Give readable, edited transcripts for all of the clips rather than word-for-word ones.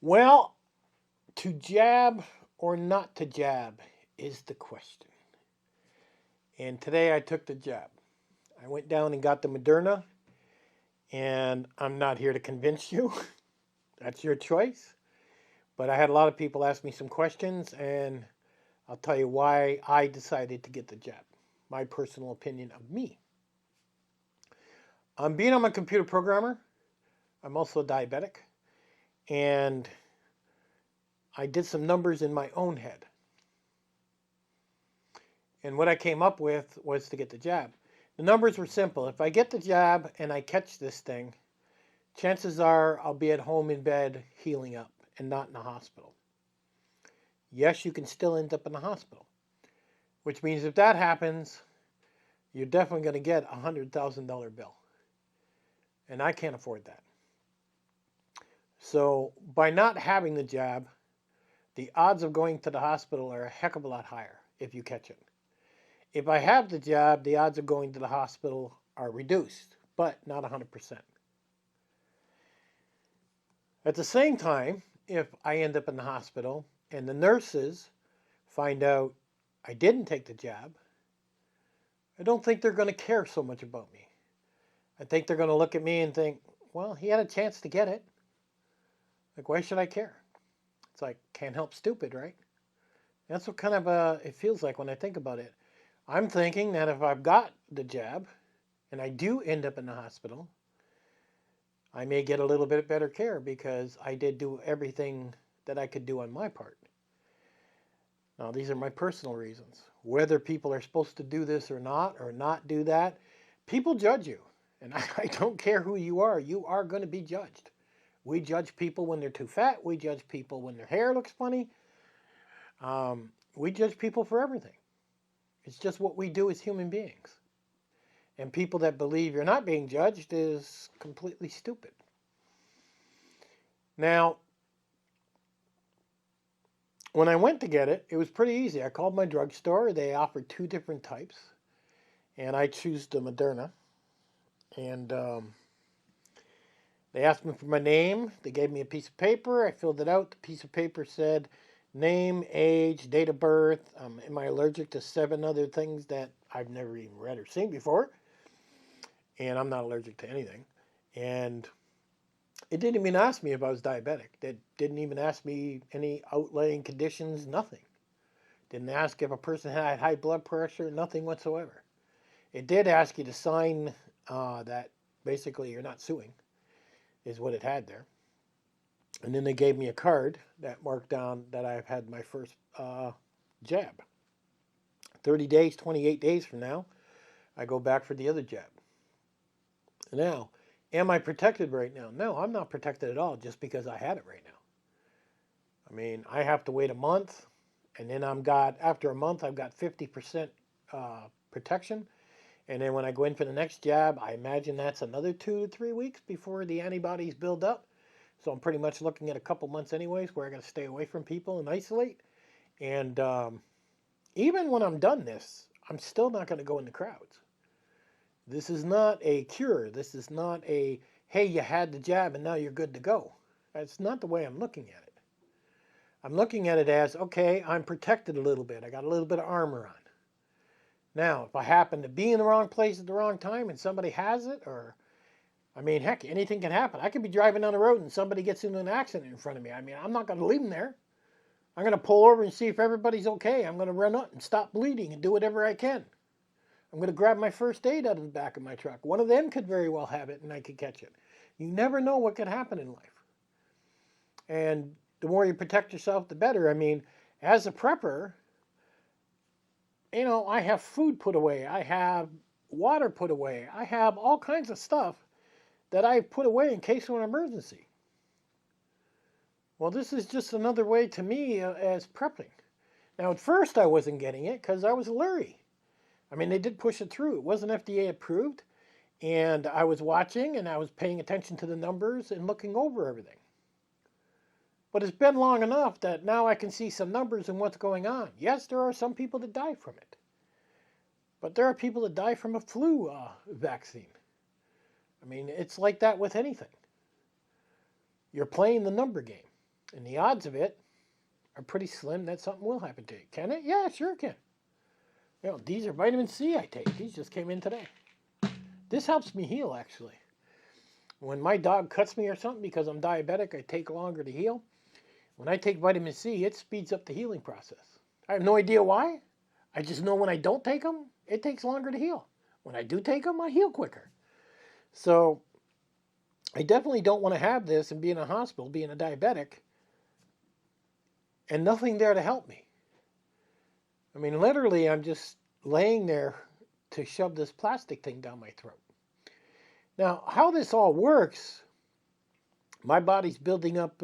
Well, to jab or not to jab is the question. And today I took the jab. I went down and got the Moderna, and I'm not here to convince you. That's your choice. But I had a lot of people ask me some questions, and I'll tell you why I decided to get the jab. My personal opinion of me. Being I'm a computer programmer, I'm also diabetic, and I did some numbers in my own head. And what I came up with was to get the jab. The numbers were simple. If I get the jab and I catch this thing, chances are I'll be at home in bed healing up and not in the hospital. Yes, you can still end up in the hospital, which means if that happens, you're definitely going to get a $100,000 bill. And I can't afford that. So by not having the jab, the odds of going to the hospital are a heck of a lot higher if you catch it. If I have the jab, the odds of going to the hospital are reduced, but not 100%. At the same time, if I end up in the hospital and the nurses find out I didn't take the jab, I don't think they're going to care so much about me. I think they're going to look at me and think, well, he had a chance to get it. Like, why should I care? It's like, can't help stupid, right? That's what kind of it feels like when I think about it. I'm thinking that if I've got the jab and I do end up in the hospital, I may get a little bit better care because I did do everything that I could do on my part. Now, these are my personal reasons. Whether people are supposed to do this or not do that, people judge you. And I don't care who you are going to be judged. We judge people when they're too fat. We judge people when their hair looks funny. We judge people for everything. It's just what we do as human beings. And people that believe you're not being judged is completely stupid. Now, when I went to get it, it was pretty easy. I called my drugstore. They offered two different types, and I chose the Moderna. And they asked me for my name. They gave me a piece of paper. I filled it out. The piece of paper said name, age, date of birth. Am I allergic to 7 other things that I've never even read or seen before? And I'm not allergic to anything. And it didn't even ask me if I was diabetic. It didn't even ask me any outlying conditions, nothing. Didn't ask if a person had high blood pressure, nothing whatsoever. It did ask you to sign that basically you're not suing, is what it had there. And then they gave me a card that marked down that I've had my first jab. 30 days, 28 days from now, I go back for the other jab. Now, am I protected right now? No, I'm not protected at all just because I had it right now. I mean, I have to wait a month, and then after a month, I've got 50% protection. And then when I go in for the next jab, I imagine that's another 2 to 3 weeks before the antibodies build up. So I'm pretty much looking at a couple months anyways where I got to stay away from people and isolate. And even when I'm done this, I'm still not going to go in the crowds. This is not a cure. This is not a, hey, you had the jab and now you're good to go. That's not the way I'm looking at it. I'm looking at it as, okay, I'm protected a little bit. I got a little bit of armor on. Now, if I happen to be in the wrong place at the wrong time and somebody has it, or, I mean, heck, anything can happen. I could be driving down the road and somebody gets into an accident in front of me. I mean, I'm not going to leave them there. I'm going to pull over and see if everybody's okay. I'm going to run up and stop bleeding and do whatever I can. I'm going to grab my first aid out of the back of my truck. One of them could very well have it and I could catch it. You never know what could happen in life. And the more you protect yourself, the better. I mean, as a prepper, I have food put away. I have water put away. I have all kinds of stuff that I put away in case of an emergency. Well, this is just another way to me as prepping. Now, at first I wasn't getting it because I was leery. I mean, they did push it through. It wasn't FDA approved. And I was watching and I was paying attention to the numbers and looking over everything. But it's been long enough that now I can see some numbers and what's going on. Yes, there are some people that die from it. But there are people that die from a flu vaccine. I mean, it's like that with anything. You're playing the number game. And the odds of it are pretty slim that something will happen to you. Can it? Yeah, sure it can. You know, these are vitamin C I take. These just came in today. This helps me heal, actually. When my dog cuts me or something because I'm diabetic, I take longer to heal. When I take vitamin C, it speeds up the healing process. I have no idea why. I just know when I don't take them, it takes longer to heal. When I do take them, I heal quicker. So I definitely don't want to have this and be in a hospital, being a diabetic, and nothing there to help me. I mean, literally, I'm just laying there to shove this plastic thing down my throat. Now, how this all works, my body's building up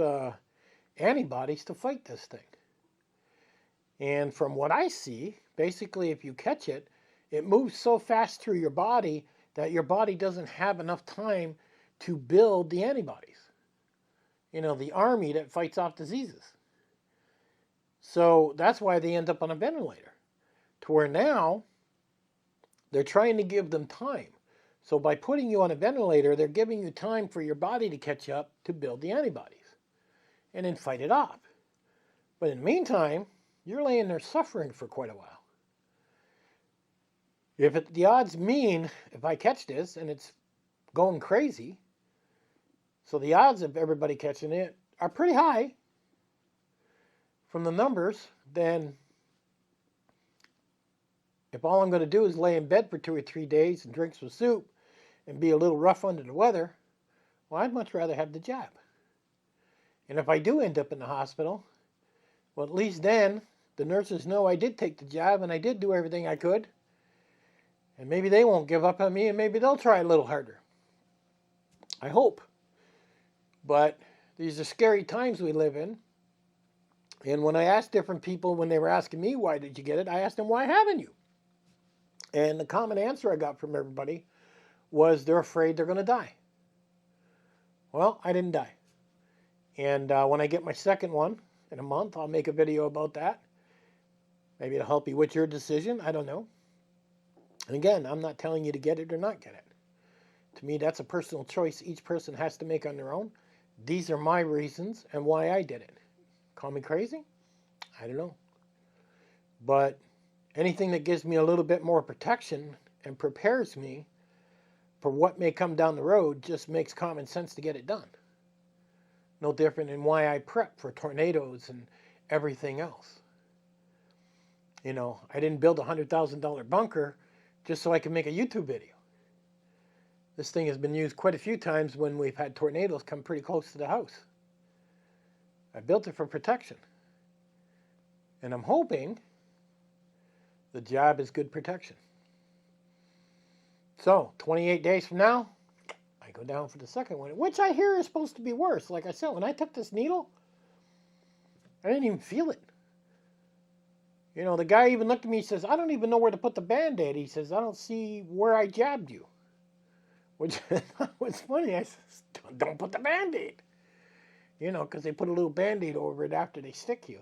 antibodies to fight this thing. And from what I see, basically, if you catch it, it moves so fast through your body that your body doesn't have enough time to build the antibodies. You know, the army that fights off diseases. So that's why they end up on a ventilator. To where now, they're trying to give them time. So by putting you on a ventilator, they're giving you time for your body to catch up to build the antibodies and then fight it off. But in the meantime, you're laying there suffering for quite a while. The odds mean, if I catch this and it's going crazy, so the odds of everybody catching it are pretty high from the numbers, then if all I'm going to do is lay in bed for 2 or 3 days and drink some soup and be a little rough under the weather, well, I'd much rather have the jab. And if I do end up in the hospital, well, at least then the nurses know I did take the jab and I did do everything I could. And maybe they won't give up on me and maybe they'll try a little harder. I hope. But these are scary times we live in. And when I asked different people, when they were asking me, why did you get it? I asked them, why haven't you? And the common answer I got from everybody was they're afraid they're going to die. Well, I didn't die. And when I get my second one in a month, I'll make a video about that. Maybe it'll help you with your decision. I don't know. And again, I'm not telling you to get it or not get it. To me, that's a personal choice each person has to make on their own. These are my reasons and why I did it. Call me crazy? I don't know. But anything that gives me a little bit more protection and prepares me for what may come down the road just makes common sense to get it done. No different than why I prep for tornadoes and everything else. You know, I didn't build a $100,000 bunker just so I could make a YouTube video. This thing has been used quite a few times when we've had tornadoes come pretty close to the house. I built it for protection. And I'm hoping the job is good protection. So, 28 days from now, I go down for the second one, which I hear is supposed to be worse. Like I said, when I took this needle, I didn't even feel it. You know, the guy even looked at me and says, I don't even know where to put the Band-Aid. He says, I don't see where I jabbed you. Which was funny. I says, don't put the Band-Aid. You know, because they put a little Band-Aid over it after they stick you.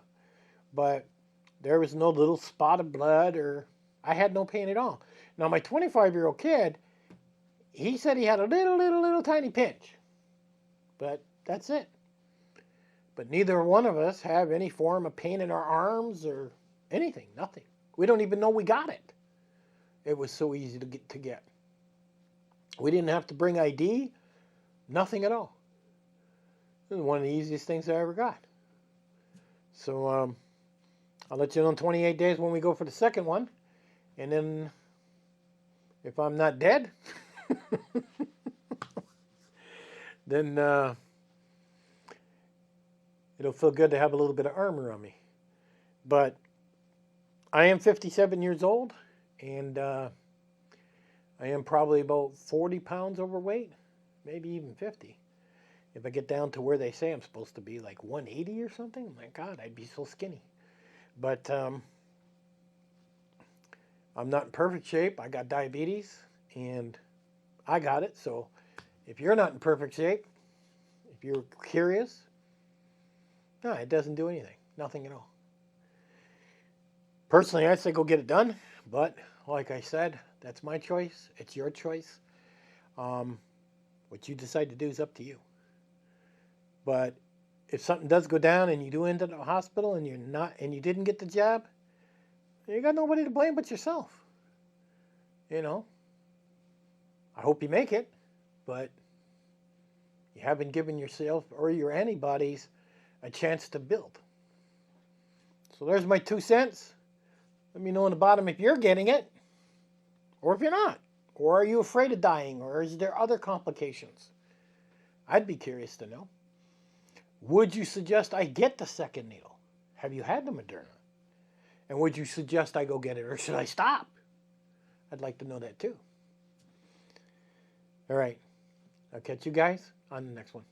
But there was no little spot of blood or I had no pain at all. Now, my 25-year-old kid, he said he had a little tiny pinch. But that's it. But neither one of us have any form of pain in our arms or anything, nothing. We don't even know we got it. It was so easy to get. We didn't have to bring ID, nothing at all. It was one of the easiest things I ever got. So I'll let you know in 28 days when we go for the second one. And then if I'm not dead, then it'll feel good to have a little bit of armor on me. But I am 57 years old, and I am probably about 40 pounds overweight, maybe even 50. If I get down to where they say I'm supposed to be, like 180 or something, my God, I'd be so skinny. But I'm not in perfect shape. I got diabetes, and I got it. So if you're not in perfect shape, if you're curious, no, it doesn't do anything. Nothing at all. Personally, I'd say go get it done. But like I said, that's my choice. It's your choice. What you decide to do is up to you. But if something does go down and you do end up in the hospital and you didn't get the jab, you got nobody to blame but yourself. You know, I hope you make it, but you haven't given yourself or your antibodies a chance to build. So there's my 2 cents. Let me know in the bottom if you're getting it or if you're not. Or are you afraid of dying, or is there other complications? I'd be curious to know. Would you suggest I get the second needle? Have you had the Moderna? And would you suggest I go get it, or should I stop? I'd like to know that too. All right. I'll catch you guys on the next one.